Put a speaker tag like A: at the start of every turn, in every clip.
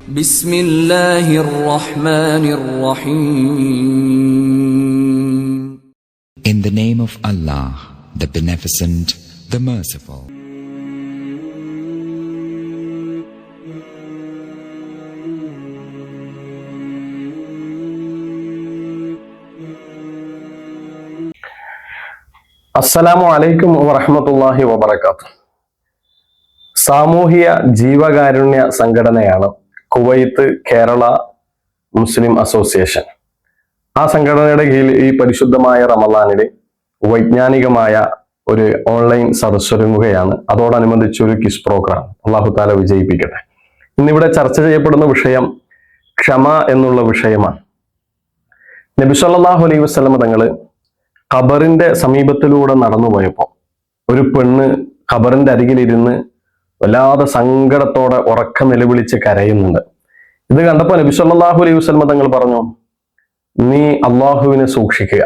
A: ബിസ്മില്ലാഹിർ റഹ്മാനിർ റഹീം.
B: In the name of Allah, the Beneficent, the Merciful.
C: അസ്സലാമു അലൈക്കും വറഹ്മത്തുള്ളാഹി വബറകാതുഹു. സാമൂഹിക ജീവകാരുണ്യ സംഘടനയാണ് കുവൈത്ത് കേരള മുസ്ലിം അസോസിയേഷൻ. ആ സംഘടനയുടെ കീഴിൽ ഈ പരിശുദ്ധമായ റമദാനിൽ വൈജ്ഞാനികമായ ഒരു ഓൺലൈൻ സദസ്സ് ഒരുങ്ങുകയാണ്. അതോടനുബന്ധിച്ച് ഒരു ക്വിസ് പ്രോഗ്രാം അല്ലാഹു തആല വിജയിപ്പിക്കട്ടെ. ഇന്നിവിടെ ചർച്ച ചെയ്യപ്പെടുന്ന വിഷയം ക്ഷമ എന്നുള്ള വിഷയമാണ്. നബി സല്ലല്ലാഹു അലൈഹി വസല്ലം തങ്ങൾ ഖബറിന്റെ സമീപത്തിലൂടെ നടന്നു പോയപ്പോൾ ഒരു പെണ്ണ് ഖബറിന്റെ അരികിലിരുന്ന് വല്ലാതെ സങ്കടത്തോടെ ഉറക്കം നിലവിളിച്ച് കരയുന്നുണ്ട്. ഇത് കണ്ടപ്പോൾ നബി സല്ലല്ലാഹു അലൈഹി വസല്ലം തങ്ങൾ പറഞ്ഞു, നീ അള്ളാഹുവിനെ സൂക്ഷിക്കുക,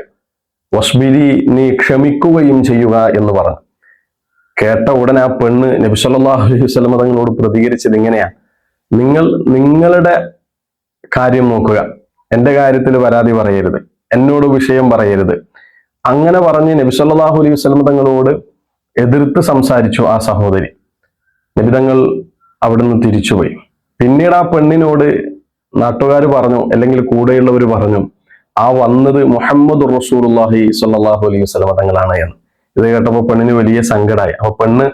C: വസ്ബിരി, നീ ക്ഷമിക്കുകയും ചെയ്യുക എന്ന് പറഞ്ഞു. കേട്ട ഉടനെ ആ പെണ്ണ് നബി സല്ലല്ലാഹു അലൈഹി വസല്ലം തങ്ങളോട് പ്രതികരിച്ചത് ഇങ്ങനെയാ: നിങ്ങളുടെ കാര്യം നോക്കുക, എന്റെ കാര്യത്തിൽ പരാതി പറയരുത്, എന്നോട് വിഷയം പറയരുത്. അങ്ങനെ പറഞ്ഞ് നബി സല്ലല്ലാഹു അലൈഹി വസല്ലം തങ്ങളോട് എതിർത്ത് സംസാരിച്ചു ആ സഹോദരി. നബി തങ്ങൾ അവിടുന്ന് തിരിച്ചുപോയി. പിന്നീട് ആ പെണ്ണിനോട് നാട്ടുകാർ പറഞ്ഞു, അല്ലെങ്കിൽ കൂടെയുള്ളവർ പറഞ്ഞു, ആ വന്നത് മുഹമ്മദ് റസൂലുള്ളാഹി സ്വല്ലല്ലാഹു അലൈഹി വസല്ലം തങ്ങളാണ് എന്ന്. ഇത് കേട്ടപ്പോൾ പെണ്ണിന് വലിയ സങ്കടമായി. അപ്പൊ പെണ്ണ്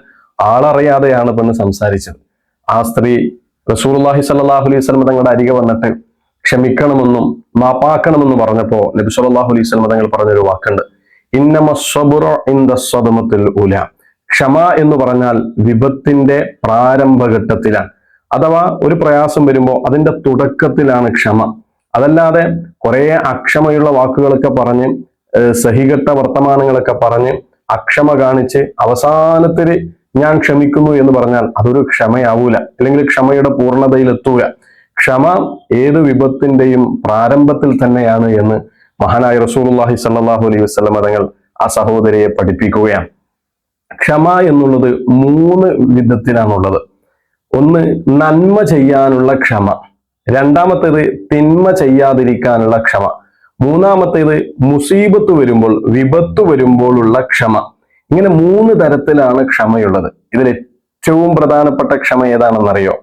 C: ആളറിയാതെയാണ് പെണ്ണ് സംസാരിച്ചത്. ആ സ്ത്രീ റസൂലുള്ളാഹി സ്വല്ലല്ലാഹു അലൈഹി വസല്ലം തങ്ങളുടെ അരികെ വന്നിട്ട് ക്ഷമിക്കണമെന്നും മാപ്പാക്കണമെന്നും പറഞ്ഞപ്പോ നബി സല്ലല്ലാഹു അലൈഹി വസല്ലം തങ്ങൾ പറഞ്ഞൊരു വാക്കുണ്ട്, ഇന്നമസ്സബ്റു ഇൻദ സ്വദമത്തിൽ ഉല. ക്ഷമ എന്ന് പറഞ്ഞാൽ വിപത്തിന്റെ പ്രാരംഭഘട്ടത്തിലാണ്, അഥവാ ഒരു പ്രയാസം വരുമ്പോൾ അതിന്റെ തുടക്കത്തിലാണ് ക്ഷമ. അതല്ലാതെ കുറെ അക്ഷമയുള്ള വാക്കുകളൊക്കെ പറഞ്ഞ് സഹികെട്ട വർത്തമാനങ്ങളൊക്കെ പറഞ്ഞ് അക്ഷമ കാണിച്ച് അവസാനത്തിൽ ഞാൻ ക്ഷമിക്കുന്നു എന്ന് പറഞ്ഞാൽ അതൊരു ക്ഷമയാവൂല, അല്ലെങ്കിൽ ക്ഷമയുടെ പൂർണ്ണതയിൽ എത്തൂല. ക്ഷമ ഏത് വിപത്തിന്റെയും പ്രാരംഭത്തിൽ തന്നെയാണ് എന്ന് മഹാനായ റസൂലുള്ളാഹി സ്വല്ലല്ലാഹു അലൈഹി വസല്ലം തങ്ങൾ ആ സഹോദരിയെ പഠിപ്പിക്കുകയാണ്. ക്ഷമ എന്നുള്ളത് 3 വിധത്തിലാണുള്ളത്. ഒന്ന്, നന്മ ചെയ്യാനുള്ള ക്ഷമ. രണ്ടാമത്തേത് തിന്മ ചെയ്യാതിരിക്കാനുള്ള ക്ഷമ. മൂന്നാമത്തേത് മുസീബത്ത് വരുമ്പോൾ, വിപത്ത് വരുമ്പോഴുള്ള ക്ഷമ. ഇങ്ങനെ 3 തരത്തിലാണ് ക്ഷമയുള്ളത്. ഇതിൽ ഏറ്റവും പ്രധാനപ്പെട്ട ക്ഷമ ഏതാണെന്നറിയോ?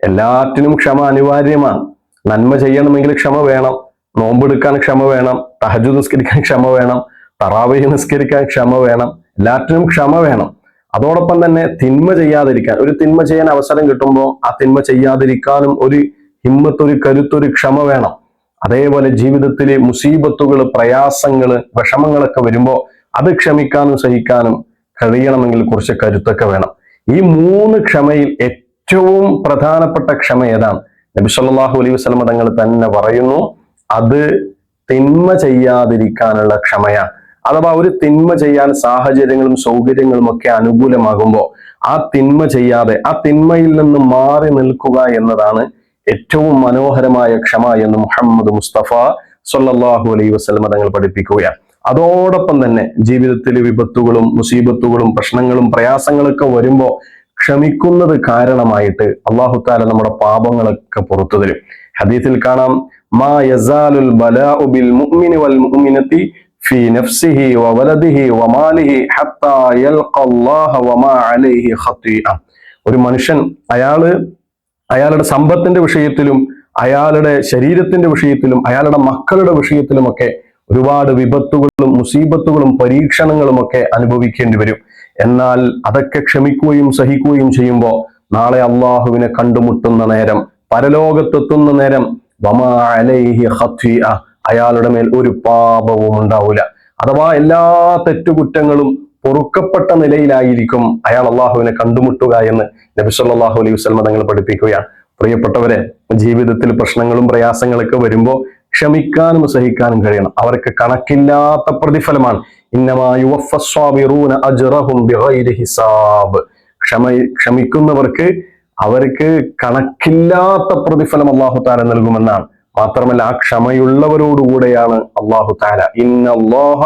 C: എല്ലാറ്റിനും ക്ഷമ അനിവാര്യമാണ്. നന്മ ചെയ്യണമെങ്കിൽ ക്ഷമ വേണം, നോമ്പെടുക്കാൻ ക്ഷമ വേണം, തഹജ്ജുദ് നിസ്കരിക്കാൻ ക്ഷമ വേണം, തറാവീഹ് നിസ്കരിക്കാൻ ക്ഷമ വേണം, എല്ലാറ്റിനും ക്ഷമ വേണം. അതോടൊപ്പം തന്നെ തിന്മ ചെയ്യാതിരിക്കാൻ, ഒരു തിന്മ ചെയ്യാൻ അവസരം കിട്ടുമ്പോൾ ആ തിന്മ ചെയ്യാതിരിക്കാനും ഒരു ഹിമ്മത്ത്, ഒരു കരുത്തൊരു ക്ഷമ വേണം. അതേപോലെ ജീവിതത്തിലെ മുസീബത്തുകൾ, പ്രയാസങ്ങള്, വിഷമങ്ങളൊക്കെ വരുമ്പോൾ അത് ക്ഷമിക്കാനും സഹിക്കാനും കഴിയണമെങ്കിൽ കുറച്ച് കരുത്തൊക്കെ വേണം. ഈ 3 ക്ഷമയിൽ ഏറ്റവും പ്രധാനപ്പെട്ട ക്ഷമ ഏതാണ്? നബി സല്ലല്ലാഹു അലൈഹി വസല്ലം തങ്ങൾ തന്നെ പറയുന്നു, അത് തിന്മ ചെയ്യാതിരിക്കാനുള്ള ക്ഷമയാണ്. അഥവാ ഒരു തിന്മ ചെയ്യാൻ സാഹചര്യങ്ങളും സൗകര്യങ്ങളും ഒക്കെ അനുകൂലമാകുമ്പോൾ ആ തിന്മ ചെയ്യാതെ ആ തിന്മയിൽ നിന്ന് മാറി നിൽക്കുക എന്നതാണ് ഏറ്റവും മനോഹരമായ ക്ഷമ എന്ന് മുഹമ്മദ് മുസ്തഫ സ്വല്ലല്ലാഹു അലൈഹി വസല്ലം തങ്ങൾ പഠിപ്പിക്കുകയാണ്. അതോടൊപ്പം തന്നെ ജീവിതത്തിൽ വിപത്തുകളും മുസീബത്തുകളും പ്രശ്നങ്ങളും പ്രയാസങ്ങളൊക്കെ വരുമ്പോൾ ക്ഷമിക്കുന്നത് കാരണമായിട്ട് അല്ലാഹു തആല നമ്മുടെ പാപങ്ങളൊക്കെ പുറത്തു തരും. ഹദീസിൽ കാണാം, മാ യസാലുൽ ബലാഉ ബിൽ മുഅ്മിനി വൽ മുഅ്മിനതി ഫീ നഫ്സിഹി വവലദിഹി വമാലിഹി ഹത്താ യൽഖല്ലാഹ വമാ അലൈഹി ഖതീഅ. ഒരു മനുഷ്യൻ അയാളുടെ സമ്പത്തിന്റെ വിഷയത്തിലും അയാളുടെ ശരീരത്തിന്റെ വിഷയത്തിലും അയാളുടെ മക്കളുടെ വിഷയത്തിലുമൊക്കെ ഒരുപാട് വിപത്തുകളും മുസീബത്തുകളും പരീക്ഷണങ്ങളും ഒക്കെ അനുഭവിക്കേണ്ടി വരും. എന്നാൽ അതൊക്കെ ക്ഷമിക്കുകയും സഹിക്കുകയും ചെയ്യുമ്പോൾ നാളെ അള്ളാഹുവിനെ കണ്ടുമുട്ടുന്ന നേരം, പരലോകത്തെത്തുന്ന നേരം, വമാ അലൈഹി ഖതീഅ, അയാളുടെ മേൽ ഒരു പാപവും ഉണ്ടാവില്ല. അഥവാ എല്ലാ തെറ്റുകുറ്റങ്ങളും പൊറുക്കപ്പെട്ട നിലയിലായിരിക്കും അയാൾ അള്ളാഹുവിനെ കണ്ടുമുട്ടുക എന്ന് നബി സല്ലല്ലാഹു അലൈഹി വസല്ലം തങ്ങൾ പഠിപ്പിക്കുകയാണ്. പ്രിയപ്പെട്ടവരെ, ജീവിതത്തിൽ പ്രശ്നങ്ങളും പ്രയാസങ്ങളൊക്കെ വരുമ്പോൾ ക്ഷമിക്കാനും സഹിക്കാനും കഴിയണം. അവർക്ക് കണക്കില്ലാത്ത പ്രതിഫലമാണ്. ഇന്നമാ യുവഫ്ഫസ് സ്വാബിറൂന അജ്റഹും ബിഗൈരി ഹിസാബ്. ക്ഷമിക്കുന്നവർക്ക് അവർക്ക് കണക്കില്ലാത്ത പ്രതിഫലം അല്ലാഹു തആല നൽകുമെന്നാണ്. മാത്രമല്ല ആ ക്ഷമയുള്ളവരോടുകൂടെയാണ് അല്ലാഹു തആല, ഇന്നല്ലാഹ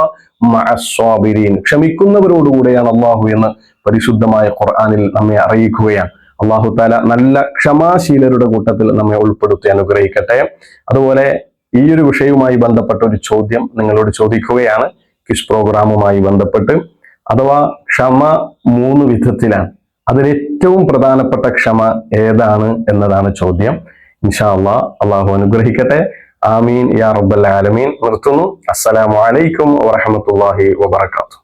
C: മഅസ് സ്വാബിരീൻ, ക്ഷമിക്കുന്നവരോടുകൂടെയാണ് അല്ലാഹു എന്ന് പരിശുദ്ധമായ ഖുർആനിൽ നമ്മെ അറിയിക്കുകയാണ്. അള്ളാഹു താല നല്ല ക്ഷമാശീലരുടെ കൂട്ടത്തിൽ നമ്മെ ഉൾപ്പെടുത്തി അനുഗ്രഹിക്കട്ടെ. അതുപോലെ ഈ ഒരു വിഷയവുമായി ബന്ധപ്പെട്ട ഒരു ചോദ്യം നിങ്ങളോട് ചോദിക്കുകയാണ് ക്വിസ് പ്രോഗ്രാമുമായി ബന്ധപ്പെട്ട്. അഥവാ ക്ഷമ 3 വിധത്തിലാണ്. അതിൽ ഏറ്റവും പ്രധാനപ്പെട്ട ക്ഷമ ഏതാണ് എന്നതാണ് ചോദ്യം. ഇൻഷാ അല്ലാഹ് അള്ളാഹു അനുഗ്രഹിക്കട്ടെ. ആമീൻ യാ റബ്ബൽ ആലമീൻ. നിർത്തുന്നു. അസ്സലാമു അലൈക്കും വറഹ്മത്തുള്ളാഹി വബറകാതുഹു.